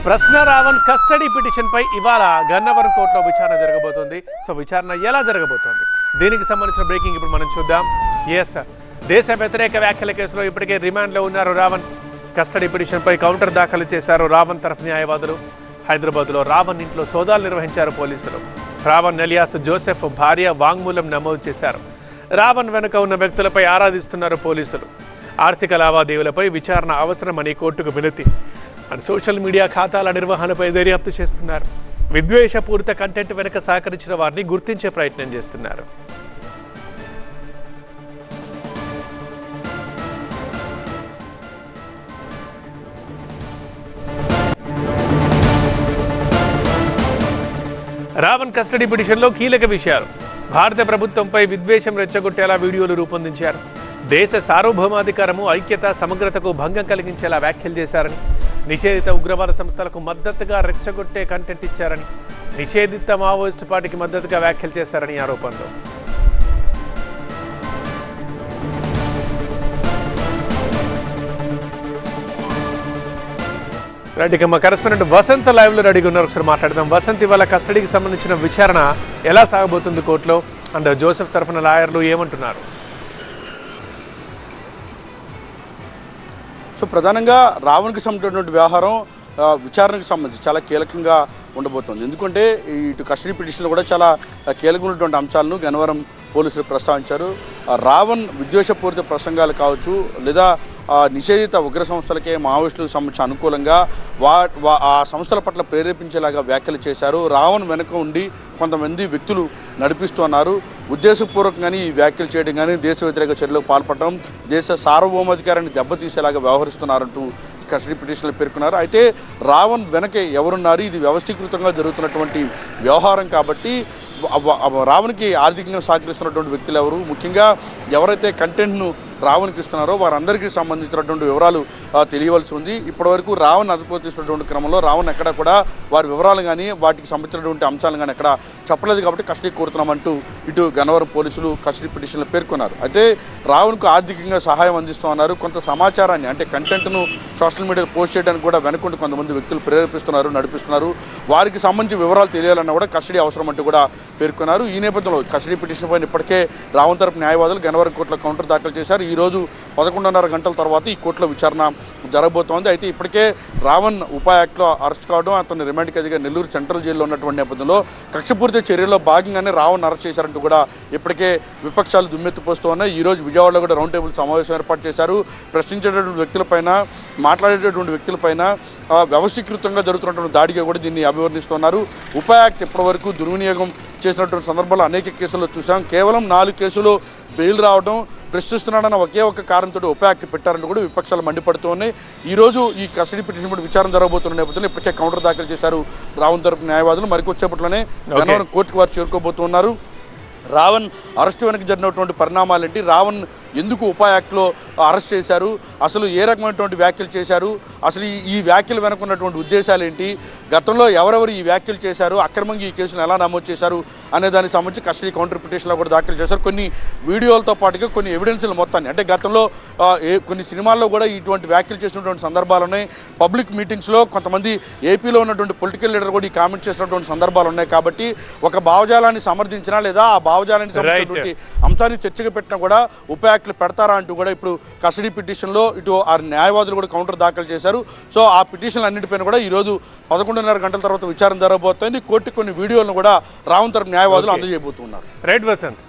ప్రశ్న రావణ్ కస్టడీ పిటిషన్పై ఇవాళ గన్నవరం కోర్టులో విచారణ జరగబోతోంది. సో విచారణ ఎలా జరగబోతోంది, దీనికి సంబంధించిన బ్రేకింగ్ ఇప్పుడు మనం చూద్దాం. ఎస్, దేశ వ్యతిరేక వ్యాఖ్యల కేసులో ఇప్పటికే రిమాండ్లో ఉన్నారు రావణ్. కస్టడీ పిటిషన్పై కౌంటర్ దాఖలు చేశారు రావణ్ తరఫు న్యాయవాదులు. హైదరాబాద్లో రావణ్ ఇంట్లో సోదాలు నిర్వహించారు పోలీసులు. రావణ్ ఎలియాస్ జోసెఫ్ భార్య వాంగ్మూలం నమోదు చేశారు. రావణ్ వెనుక ఉన్న వ్యక్తులపై ఆరాధిస్తున్నారు పోలీసులు. ఆర్థిక లావాదేవీలపై విచారణ అవసరమని కోర్టుకు వినతి. అండ్ సోషల్ మీడియా ఖాతాల నిర్వహణపై దర్యాప్తు చేస్తున్నారు. విద్వేషపూరిత కంటెంట్ వెనుక సహకరించిన వారిని గుర్తించే ప్రయత్నం చేస్తున్నారు. రావణ్ కస్టడీ పిటిషన్లో కీలక విషయాలు. భారత ప్రభుత్వంపై విద్వేషం రెచ్చగొట్టేలా వీడియోలు రూపొందించారు. దేశ సార్వభౌమాధికారము, ఐక్యత, సమగ్రతకు భంగం కలిగించేలా వ్యాఖ్యలు చేశారని, నిషేధిత ఉగ్రవాద సంస్థలకు మద్దతుగా రెచ్చగొట్టే కంటెంట్ ఇచ్చారని, నిషేధిత మావోయిస్టు పార్టీకి మద్దతుగా వ్యాఖ్యలు చేశారని ఆరోపణలు. రైట్, ఇక మా కరెస్పాండెంట్ వసంత్ లైవ్లో రెడీగా ఉన్నారు. ఒకసారి మాట్లాడదాం. వసంత్, ఇవాళ కస్టడీకి సంబంధించిన విచారణ ఎలా సాగబోతుంది కోర్టులో? అండ్ జోసెఫ్ తరఫున లాయర్లు ఏమంటున్నారు? సో ప్రధానంగా రావణ్కి సంబంధించినటువంటి వ్యవహారం విచారణకు సంబంధించి చాలా కీలకంగా ఉండబోతోంది. ఎందుకంటే ఇటు కస్టడీ పిటిషన్లో కూడా చాలా కీలకమైనటువంటి అంశాలను గన్నవరం పోలీసులు ప్రస్తావించారు. రావణ్ విద్వేషపూరిత ప్రసంగాలు కావచ్చు, లేదా నిషేధిత ఉగ్ర సంస్థలకే మావోయిస్టులకు సంబంధించి అనుకూలంగా ఆ సంస్థల పట్ల ప్రేరేపించేలాగా వ్యాఖ్యలు చేశారు. రావణ్ వెనుక ఉండి కొంతమంది వ్యక్తులు నడిపిస్తున్నారు. ఉద్దేశపూర్వకంగానే ఈ వ్యాఖ్యలు చేయడం కానీ, దేశ వ్యతిరేక చర్యలకు పాల్పడటం, దేశ సార్వభౌమాధికారాన్ని దెబ్బతీసేలాగా వ్యవహరిస్తున్నారంటూ కస్టడీ పిటిషన్లో పేర్కొన్నారు. అయితే రావణ్ వెనక ఎవరున్నారు, ఇది వ్యవస్థీకృతంగా జరుగుతున్నటువంటి వ్యవహారం కాబట్టి రావణ్కి ఆర్థికంగా సహకరిస్తున్నటువంటి వ్యక్తులు ఎవరు, ముఖ్యంగా ఎవరైతే కంటెంట్ను రావణ్కి ఇస్తున్నారో వారందరికీ సంబంధించినటువంటి వివరాలు తెలియవలసి ఉంది. ఇప్పటివరకు రావణ్ అదుపులో తీసుకున్నటువంటి క్రమంలో రావణ్ ఎక్కడ కూడా వారి వివరాలు కానీ వాటికి సంబంధించినటువంటి అంశాలు కానీ ఎక్కడ చెప్పలేదు. కాబట్టి కస్టడీ కోరుతున్నామంటూ ఇటు గన్నవరం పోలీసులు కస్టడీ పిటిషన్లో పేర్కొన్నారు. అయితే రావణ్కు ఆర్థికంగా సహాయం అందిస్తున్నారు. కొంత సమాచారాన్ని, అంటే కంటెంట్ను సోషల్ మీడియాలో పోస్ట్ చేయడానికి కూడా వెనుకుంటూ కొంతమంది వ్యక్తులు ప్రేరేపిస్తున్నారు, నడిపిస్తున్నారు. వారికి సంబంధించిన వివరాలు తెలియాలన్నా కూడా కస్టడీ అవసరం అంటూ కూడా పేర్కొన్నారు. ఈ నేపథ్యంలో కస్టడీ పిటిషన్ పైన ఇప్పటికే రావణ్ తరపు న్యాయవాదులు గన్నవరం కోర్టులో కౌంటర్ దాఖలు చేశారు. ఈరోజు 11:30 గంటల తర్వాత ఈ కోర్టులో విచారణ జరగబోతోంది. అయితే ఇప్పటికే రావణ్ ఉపా యాక్ట్లో అరెస్ట్ కావడం, అతను రిమాండ్కి అదిగా నెల్లూరు సెంట్రల్ జైల్లో ఉన్నటువంటి నేపథ్యంలో కక్షపూరిత చర్యల్లో భాగంగానే రావణ్ అరెస్ట్ చేశారంటూ కూడా ఇప్పటికే విపక్షాలు దుమ్మెత్తిపోస్తూ ఉన్నాయి. ఈరోజు విజయవాడలో కూడా రౌండ్ టేబుల్ సమావేశం ఏర్పాటు చేశారు. ప్రశ్నించేటటువంటి వ్యక్తులపైన, మాట్లాడేటటువంటి వ్యక్తులపైన వ్యవస్థీకృతంగా జరుగుతున్నటువంటి దాడిగా కూడా దీన్ని అభివర్ణిస్తున్నారు. ఉపా యాక్ట్ ఇప్పటివరకు దుర్వినియోగం చేసినటువంటి సందర్భాల్లో అనేక కేసుల్లో చూసాం. కేవలం 4 కేసులు బెయిల్ రావడం, ప్రశ్నిస్తున్నాడన్న ఒకే ఒక్క కారణంతో ఉపా యాక్ట్ పెట్టారంటూ కూడా విపక్షాలు మండిపడుతూ ఉన్నాయి. ఈరోజు ఈ కస్టడీ పిటిషన్ కూడా విచారణ జరగబోతున్న నేపథ్యంలో ఇప్పటికే కౌంటర్ దాఖలు చేశారు రావణ్ తరపు న్యాయవాదులు. మరికొచ్చేపట్లోనే గన్నవరం కోర్టుకు వారు చేరుకోబోతున్నారు. రావణ్ అరెస్ట్ వెనక జరిగినటువంటి పరిణామాలేంటి, రావణ్ ఎందుకు ఉపా యాక్ట్లో అరెస్ట్ చేశారు, అసలు ఏ రకమైనటువంటి వ్యాఖ్యలు చేశారు, అసలు ఈ వ్యాఖ్యలు వెనక ఉన్నటువంటి ఉద్దేశాలు ఏంటి, గతంలో ఎవరెవరు ఈ వ్యాఖ్యలు చేశారు, అక్రమంగా ఈ కేసును ఎలా నమోదు చేశారు అనే దానికి సంబంధించి కస్టడీ కౌంటర్ పిటిషన్లో కూడా దాఖలు చేశారు. కొన్ని వీడియోలతో పాటుగా కొన్ని ఎవిడెన్స్లు మొత్తాన్ని, అంటే గతంలో కొన్ని సినిమాల్లో కూడా ఇటువంటి వ్యాఖ్యలు చేసినటువంటి సందర్భాలు ఉన్నాయి. పబ్లిక్ మీటింగ్స్లో కొంతమంది ఏపీలో ఉన్నటువంటి పొలిటికల్ లీడర్ కూడా ఈ కామెంట్ చేసినటువంటి సందర్భాలు ఉన్నాయి. కాబట్టి ఒక భావజాలాన్ని సమర్థించినా లేదా ఆ భావజాలాన్ని సంబంధించినటువంటి అంశాన్ని చర్చగా పెట్టినా కూడా ఉపా యాక్ట్లు పెడతారా అంటూ కూడా ఇప్పుడు కస్టడీ పిటిషన్లో ఇటు ఆ న్యాయవాదులు కూడా కౌంటర్ దాఖలు చేశారు. సో ఆ పిటిషన్లు అన్నింటిపైన కూడా ఈరోజు 11:30 గంటల తర్వాత విచారణ జరగబోతోంది. కోర్టుకు కొన్ని వీడియోలను కూడా రావణ్ తరపు న్యాయవాదులు అందజేయబోతున్నారు. రైట్ వసంత్.